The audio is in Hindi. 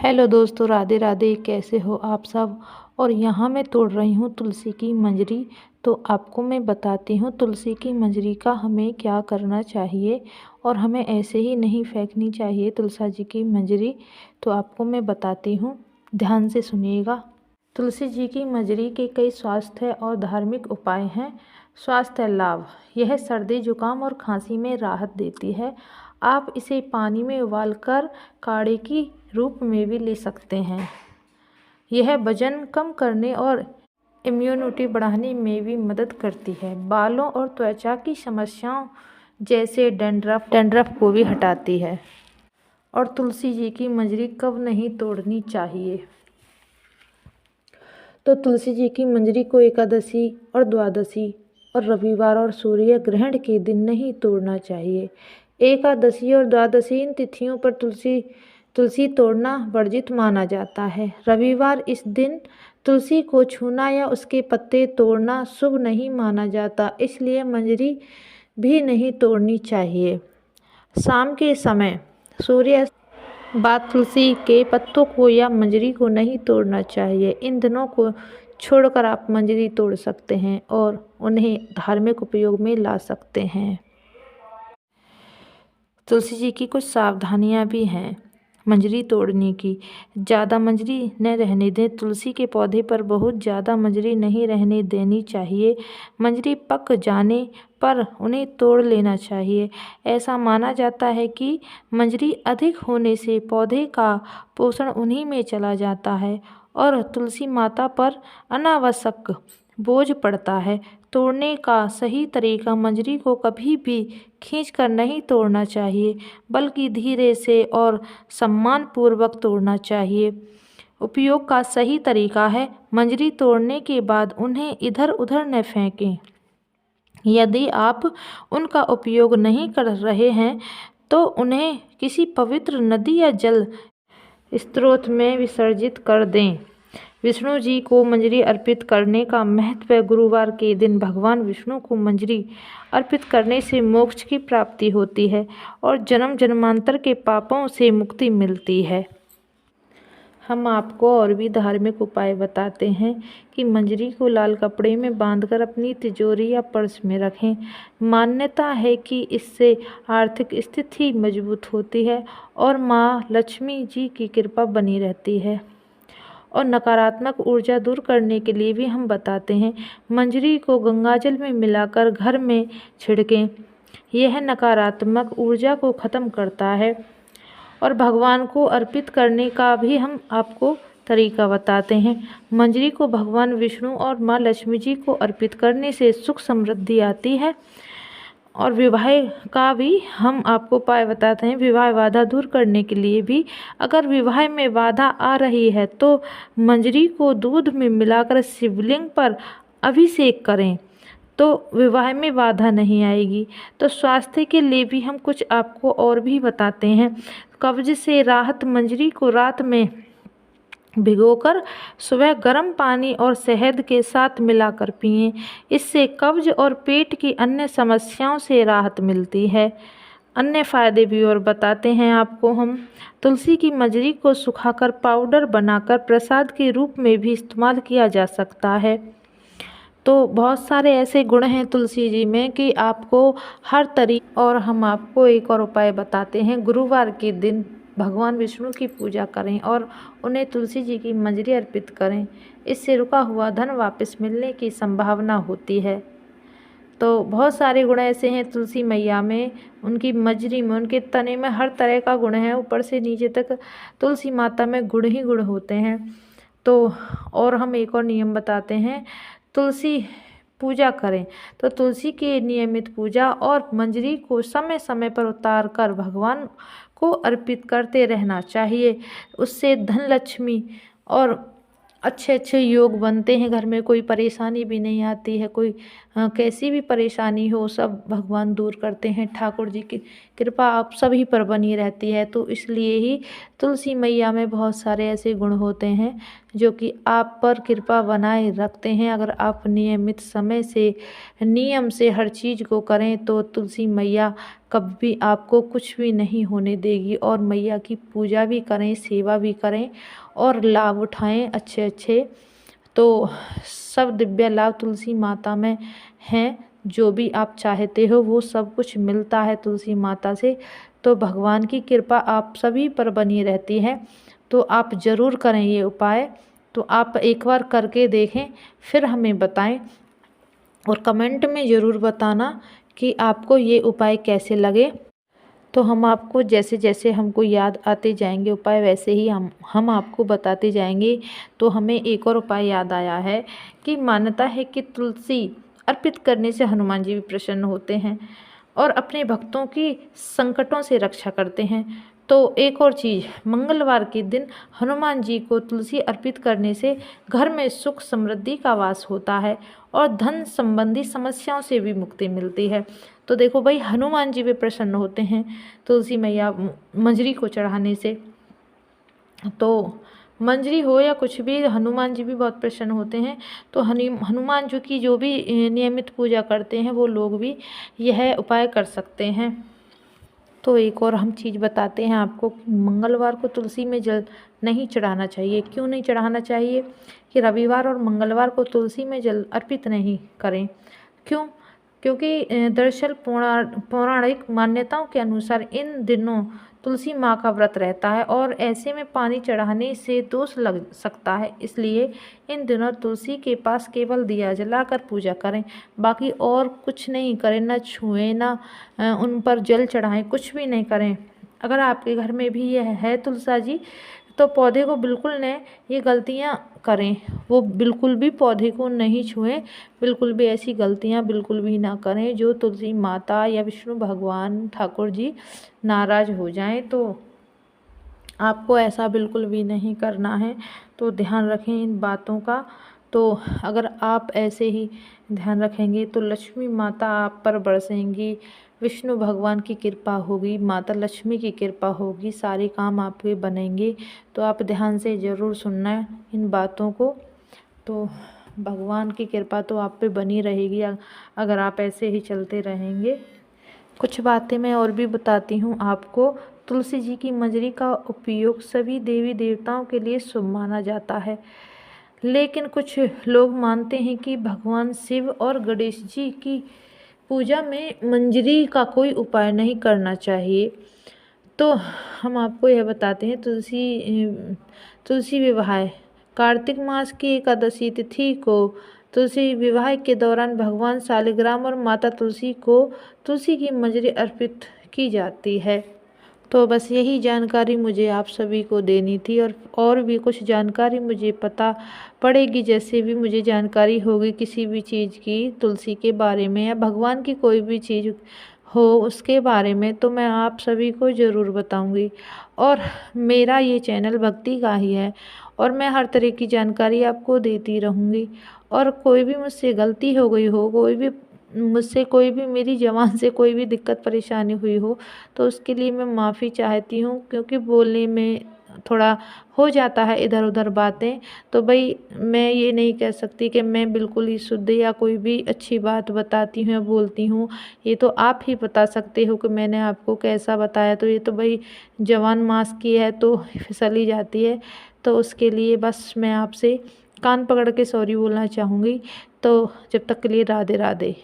हेलो दोस्तों, राधे राधे। कैसे हो आप सब। और यहाँ मैं तोड़ रही हूँ तुलसी की मंजरी। तो आपको मैं बताती हूँ तुलसी की मंजरी का हमें क्या करना चाहिए और हमें ऐसे ही नहीं फेंकनी चाहिए तुलसी जी की मंजरी। तो आपको मैं बताती हूँ, ध्यान से सुनिएगा। तुलसी जी की मंजरी के कई स्वास्थ्य और धार्मिक उपाय हैं। स्वास्थ्य लाभ: यह सर्दी जुकाम और खांसी में राहत देती है। आप इसे पानी में उबालकर काढ़े की रूप में भी ले सकते हैं। यह वजन कम करने और इम्यूनिटी बढ़ाने में भी मदद करती है। बालों और त्वचा की समस्याओं जैसे डैंड्रफ को भी हटाती है। और तुलसी जी की मंजरी कब नहीं तोड़नी चाहिए? तो तुलसी जी की मंजरी को एकादशी और द्वादशी और रविवार और सूर्य ग्रहण के दिन नहीं तोड़ना चाहिए। एकादशी और द्वादशी इन तिथियों पर तुलसी तोड़ना वर्जित माना जाता है। रविवार इस दिन तुलसी को छूना या उसके पत्ते तोड़ना शुभ नहीं माना जाता, इसलिए मंजरी भी नहीं तोड़नी चाहिए। शाम के समय सूर्य बाद तुलसी के पत्तों को या मंजरी को नहीं तोड़ना चाहिए। इन दिनों को छोड़कर आप मंजरी तोड़ सकते हैं और उन्हें धार्मिक उपयोग में ला सकते हैं। तुलसी जी की कुछ सावधानियां भी हैं मंजरी तोड़ने की। ज़्यादा मंजरी न रहने दें। तुलसी के पौधे पर बहुत ज़्यादा मंजरी नहीं रहने देनी चाहिए। मंजरी पक जाने पर उन्हें तोड़ लेना चाहिए। ऐसा माना जाता है कि मंजरी अधिक होने से पौधे का पोषण उन्हीं में चला जाता है और तुलसी माता पर अनावश्यक बोझ पड़ता है। तोड़ने का सही तरीका: मंजरी को कभी भी खींचकर नहीं तोड़ना चाहिए, बल्कि धीरे से और सम्मानपूर्वक तोड़ना चाहिए। उपयोग का सही तरीका है: मंजरी तोड़ने के बाद उन्हें इधर उधर न फेंकें। यदि आप उनका उपयोग नहीं कर रहे हैं तो उन्हें किसी पवित्र नदी या जल स्रोत में विसर्जित कर दें। विष्णु जी को मंजरी अर्पित करने का महत्व: गुरुवार के दिन भगवान विष्णु को मंजरी अर्पित करने से मोक्ष की प्राप्ति होती है और जन्म जन्मांतर के पापों से मुक्ति मिलती है। हम आपको और भी धार्मिक उपाय बताते हैं कि मंजरी को लाल कपड़े में बांधकर अपनी तिजोरी या पर्स में रखें। मान्यता है कि इससे आर्थिक स्थिति मजबूत होती है और माँ लक्ष्मी जी की कृपा बनी रहती है। और नकारात्मक ऊर्जा दूर करने के लिए भी हम बताते हैं, मंजरी को गंगाजल में मिलाकर घर में छिड़कें। यह नकारात्मक ऊर्जा को ख़त्म करता है। और भगवान को अर्पित करने का भी हम आपको तरीका बताते हैं। मंजरी को भगवान विष्णु और माँ लक्ष्मी जी को अर्पित करने से सुख समृद्धि आती है। और विवाह का भी हम आपको उपाय बताते हैं। विवाह बाधा दूर करने के लिए भी, अगर विवाह में बाधा आ रही है तो मंजरी को दूध में मिलाकर शिवलिंग पर अभिषेक करें तो विवाह में बाधा नहीं आएगी। तो स्वास्थ्य के लिए भी हम कुछ आपको और भी बताते हैं। कब्ज से राहत: मंजरी को रात में भिगोकर सुबह गर्म पानी और शहद के साथ मिलाकर पिएं। इससे कब्ज और पेट की अन्य समस्याओं से राहत मिलती है। अन्य फ़ायदे भी और बताते हैं आपको हम। तुलसी की मंजरी को सुखाकर पाउडर बनाकर प्रसाद के रूप में भी इस्तेमाल किया जा सकता है। तो बहुत सारे ऐसे गुण हैं तुलसी जी में कि आपको हर तरीके। और हम आपको एक और उपाय बताते हैं। गुरुवार के दिन भगवान विष्णु की पूजा करें और उन्हें तुलसी जी की मंजरी अर्पित करें। इससे रुका हुआ धन वापस मिलने की संभावना होती है। तो बहुत सारे गुण ऐसे हैं तुलसी मैया में, उनकी मंजरी में, उनके तने में हर तरह का गुण है। ऊपर से नीचे तक तुलसी माता में गुण ही गुण होते हैं। तो और हम एक और नियम बताते हैं, तुलसी पूजा करें तो तुलसी की नियमित पूजा और मंजरी को समय समय पर उतार कर भगवान को अर्पित करते रहना चाहिए। उससे धन लक्ष्मी और अच्छे अच्छे योग बनते हैं। घर में कोई परेशानी भी नहीं आती है, कोई कैसी भी परेशानी हो सब भगवान दूर करते हैं। ठाकुर जी की कृपा आप सभी पर बनी रहती है। तो इसलिए ही तुलसी मैया में बहुत सारे ऐसे गुण होते हैं जो कि आप पर कृपा बनाए रखते हैं। अगर आप नियमित समय से नियम से हर चीज़ को करें तो तुलसी मैया कभी आपको कुछ भी नहीं होने देगी। और मैया की पूजा भी करें, सेवा भी करें और लाभ उठाएं अच्छे अच्छे। तो सब दिव्य लाभ तुलसी माता में हैं। जो भी आप चाहते हो वो सब कुछ मिलता है तुलसी माता से। तो भगवान की कृपा आप सभी पर बनी रहती है। तो आप ज़रूर करें ये उपाय। तो आप एक बार करके देखें, फिर हमें बताएं और कमेंट में ज़रूर बताना कि आपको ये उपाय कैसे लगे। तो हम आपको जैसे जैसे हमको याद आते जाएंगे उपाय, वैसे ही हम आपको बताते जाएंगे। तो हमें एक और उपाय याद आया है कि मान्यता है कि तुलसी अर्पित करने से हनुमान जी भी प्रसन्न होते हैं और अपने भक्तों की संकटों से रक्षा करते हैं। तो एक और चीज़, मंगलवार के दिन हनुमान जी को तुलसी अर्पित करने से घर में सुख समृद्धि का वास होता है और धन संबंधी समस्याओं से भी मुक्ति मिलती है। तो देखो भाई, हनुमान जी भी प्रसन्न होते हैं तुलसी मैया मंजरी को चढ़ाने से। तो मंजरी हो या कुछ भी, हनुमान जी भी बहुत प्रसन्न होते हैं। तो हनुमान जी की जो भी नियमित पूजा करते हैं वो लोग भी यह उपाय कर सकते हैं। तो एक और हम चीज़ बताते हैं आपको, मंगलवार को तुलसी में जल नहीं चढ़ाना चाहिए। क्यों नहीं चढ़ाना चाहिए? कि रविवार और मंगलवार को तुलसी में जल अर्पित नहीं करें। क्यों? क्योंकि दरअसल पौराणिक मान्यताओं के अनुसार इन दिनों तुलसी माँ का व्रत रहता है और ऐसे में पानी चढ़ाने से दोष लग सकता है। इसलिए इन दिनों तुलसी के पास केवल दिया जलाकर पूजा करें, बाकी और कुछ नहीं करें, ना छुएं, ना उन पर जल चढ़ाएं, कुछ भी नहीं करें। अगर आपके घर में भी यह है तुलसा जी, तो पौधे को बिल्कुल न ये गलतियाँ करें, वो बिल्कुल भी पौधे को नहीं छुएं, बिल्कुल भी ऐसी गलतियाँ बिल्कुल भी ना करें जो तुलसी माता या विष्णु भगवान ठाकुर जी नाराज़ हो जाएं। तो आपको ऐसा बिल्कुल भी नहीं करना है। तो ध्यान रखें इन बातों का। तो अगर आप ऐसे ही ध्यान रखेंगे तो लक्ष्मी माता आप पर बरसेंगी, विष्णु भगवान की कृपा होगी, माता लक्ष्मी की कृपा होगी, सारे काम आपके बनेंगे। तो आप ध्यान से ज़रूर सुनना इन बातों को। तो भगवान की कृपा तो आप पे बनी रहेगी अगर आप ऐसे ही चलते रहेंगे। कुछ बातें मैं और भी बताती हूँ आपको। तुलसी जी की मंजरी का उपयोग सभी देवी देवताओं के लिए शुभ माना जाता है, लेकिन कुछ लोग मानते हैं कि भगवान शिव और गणेश जी की पूजा में मंजरी का कोई उपाय नहीं करना चाहिए। तो हम आपको यह बताते हैं, तुलसी विवाह कार्तिक मास की एकादशी तिथि को तुलसी विवाह के दौरान भगवान शालिग्राम और माता तुलसी को तुलसी की मंजरी अर्पित की जाती है। तो बस यही जानकारी मुझे आप सभी को देनी थी। और भी कुछ जानकारी मुझे पता पड़ेगी, जैसे भी मुझे जानकारी होगी किसी भी चीज़ की तुलसी के बारे में या भगवान की कोई भी चीज़ हो उसके बारे में, तो मैं आप सभी को ज़रूर बताऊंगी। और मेरा ये चैनल भक्ति का ही है और मैं हर तरह की जानकारी आपको देती रहूँगी। और कोई भी मुझसे गलती हो गई हो, कोई भी मेरी ज़बान से कोई भी दिक्कत परेशानी हुई हो, तो उसके लिए मैं माफ़ी चाहती हूँ, क्योंकि बोलने में थोड़ा हो जाता है इधर उधर बातें। तो भाई मैं ये नहीं कह सकती कि मैं बिल्कुल ही शुद्ध या कोई भी अच्छी बात बताती हूँ या बोलती हूँ। ये तो आप ही बता सकते हो कि मैंने आपको कैसा बताया। तो ये तो भाई जवान मांस की है तो फिसल ही जाती है। तो उसके लिए बस मैं आपसे कान पकड़ के सॉरी बोलना चाहूँगी। तो जब तक के लिए राधे राधे।